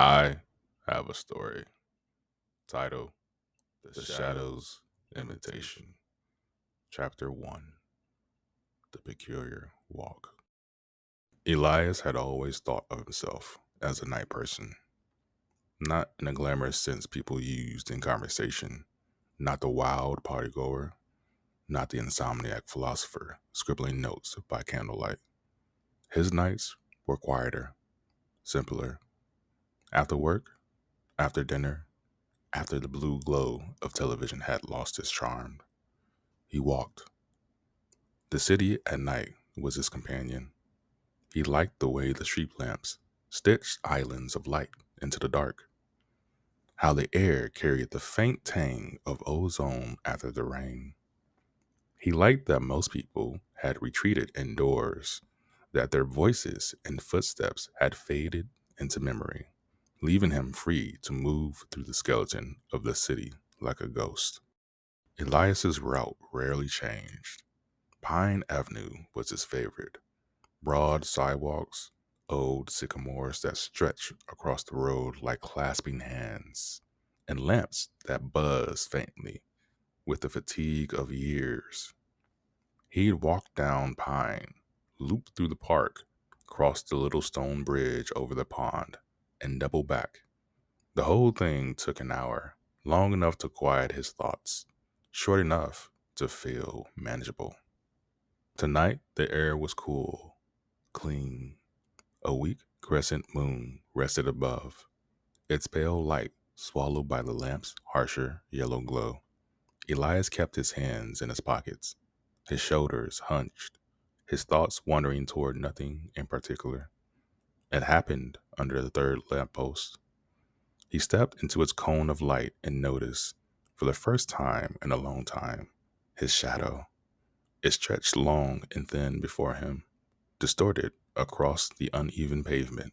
I have a story. Title: The Shadow's Invitation. Chapter 1: The Peculiar Walk. Elias had always thought of himself as a night person, not in a glamorous sense people used in conversation, not the wild partygoer, not the insomniac philosopher scribbling notes by candlelight. His nights were quieter, simpler. After work, after dinner, after the blue glow of television had lost its charm, he walked. The city at night was his companion. He liked the way the street lamps stitched islands of light into the dark, how the air carried the faint tang of ozone after the rain. He liked that most people had retreated indoors, that their voices and footsteps had faded into memory, leaving him free to move through the skeleton of the city like a ghost. Elias's route rarely changed. Pine Avenue was his favorite. Broad sidewalks, old sycamores that stretched across the road like clasping hands, and lamps that buzzed faintly with the fatigue of years. He'd walk down Pine, loop through the park, cross the little stone bridge over the pond, and double back. The whole thing took an hour, long enough to quiet his thoughts, short enough to feel manageable. Tonight, the air was cool, clean. A weak crescent moon rested above, its pale light swallowed by the lamp's harsher yellow glow. Elias kept his hands in his pockets, his shoulders hunched, his thoughts wandering toward nothing in particular. It happened under the third lamppost. He stepped into its cone of light and noticed, for the first time in a long time, his shadow. It stretched long and thin before him, distorted across the uneven pavement.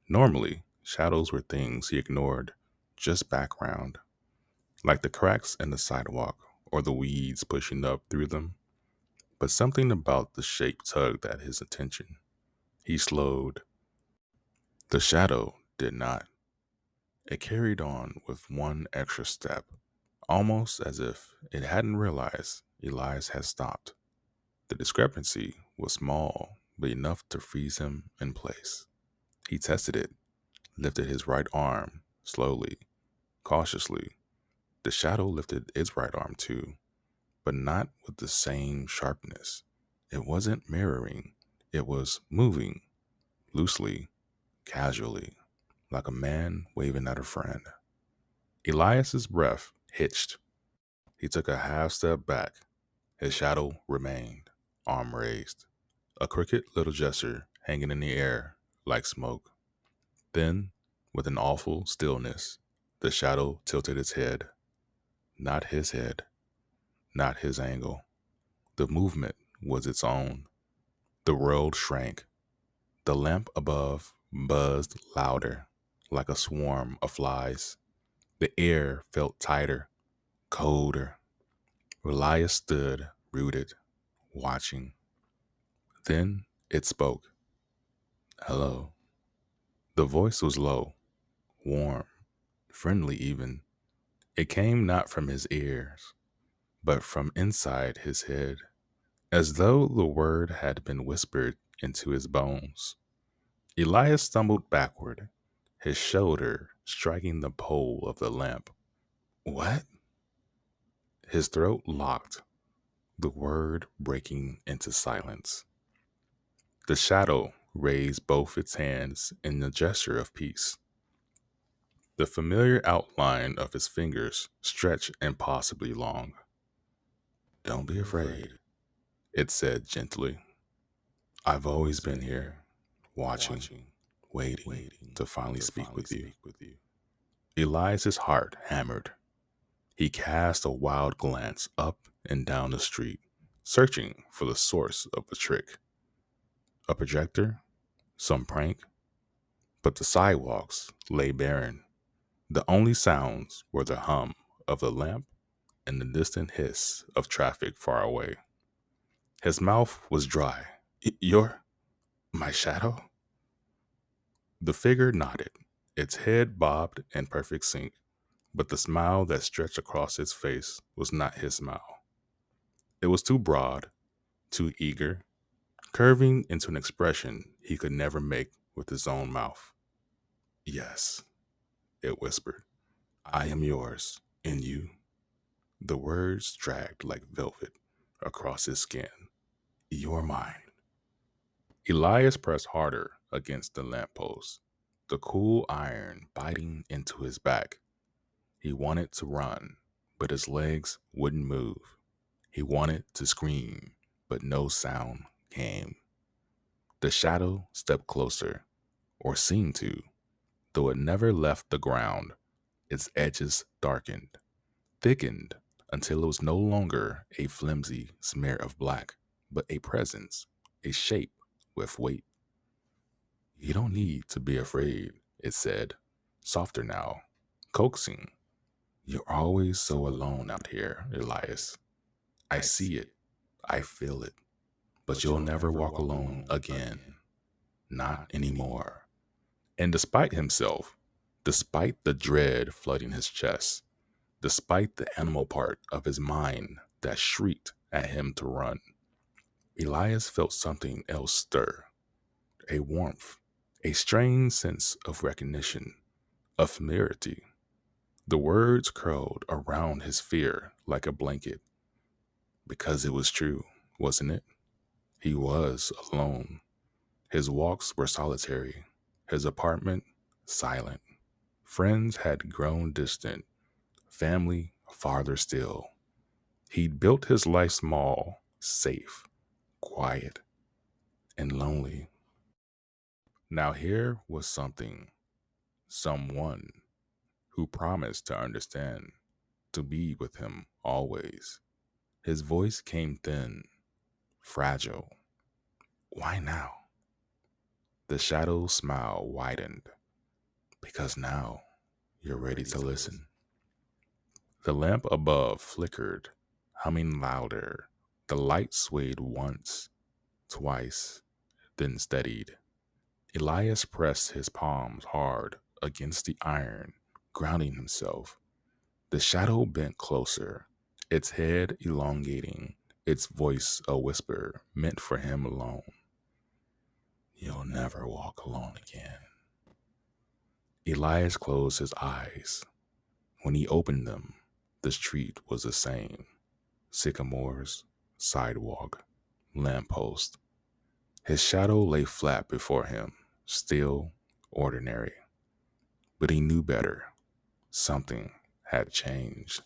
Normally, shadows were things he ignored, just background, like the cracks in the sidewalk or the weeds pushing up through them. But something about the shape tugged at his attention. He slowed. The shadow did not. It carried on with one extra step, almost as if it hadn't realized Elias had stopped. The discrepancy was small, but enough to freeze him in place. He tested it, lifted his right arm, slowly, cautiously. The shadow lifted its right arm too, but not with the same sharpness. It wasn't mirroring, it was moving, loosely, casually, like a man waving at a friend. Elias's breath hitched. He took a half step back. His shadow remained, arm raised, a crooked little gesture hanging in the air like smoke. Then, with an awful stillness, the shadow tilted its head. Not his head, not his angle. The movement was its own. The world shrank. The lamp above buzzed louder, like a swarm of flies. The air felt tighter, colder. Elias stood, rooted, watching. Then it spoke. Hello. The voice was low, warm, friendly even. It came not from his ears, but from inside his head, as though the word had been whispered into his bones. Elias stumbled backward, his shoulder striking the pole of the lamp. What? His throat locked, the word breaking into silence. The shadow raised both its hands in a gesture of peace. The familiar outline of his fingers stretched impossibly long. Don't be afraid, it said gently. I've always been here, watching, waiting to finally speak with you. Elias's heart hammered. He cast a wild glance up and down the street, searching for the source of the trick. A projector? Some prank? But the sidewalks lay barren. The only sounds were the hum of the lamp and the distant hiss of traffic far away. His mouth was dry. You're my shadow? The figure nodded, Its head bobbed in perfect sync, but the smile that stretched across its face was not his smile. It was too broad, too eager, curving into an expression he could never make with his own mouth. Yes, it whispered. I am yours, and you. The words dragged like velvet across his skin. You're mine. Elias pressed harder against the lamppost, the cool iron biting into his back. He wanted to run, but his legs wouldn't move. He wanted to scream, but no sound came. The shadow stepped closer, or seemed to, though it never left the ground. Its edges darkened, thickened, until it was no longer a flimsy smear of black, but a presence, a shape with weight. You don't need to be afraid, it said, softer now, coaxing. You're always so alone out here, Elias. I see it, I feel it, but you'll never walk alone again. Not anymore. And despite himself, despite the dread flooding his chest, despite the animal part of his mind that shrieked at him to run, Elias felt something else stir, a warmth, a strange sense of recognition, of familiarity. The words curled around his fear like a blanket, because it was true, wasn't it? He was alone. His walks were solitary, his apartment silent. Friends had grown distant, family farther still. He'd built his life small, safe, quiet, and lonely. Now here was someone who promised to understand, to be with him always. His voice came thin, fragile. Why now? The shadow's smile widened. Because now you're ready to listen. The lamp above flickered, humming louder. The light swayed once, twice, then steadied. Elias pressed his palms hard against the iron, grounding himself. The shadow bent closer, its head elongating, its voice a whisper meant for him alone. You'll never walk alone again. Elias closed his eyes. When he opened them, the street was the same. Sycamores, sidewalk, lamppost. His shadow lay flat before him, still, ordinary. But he knew better. Something had changed.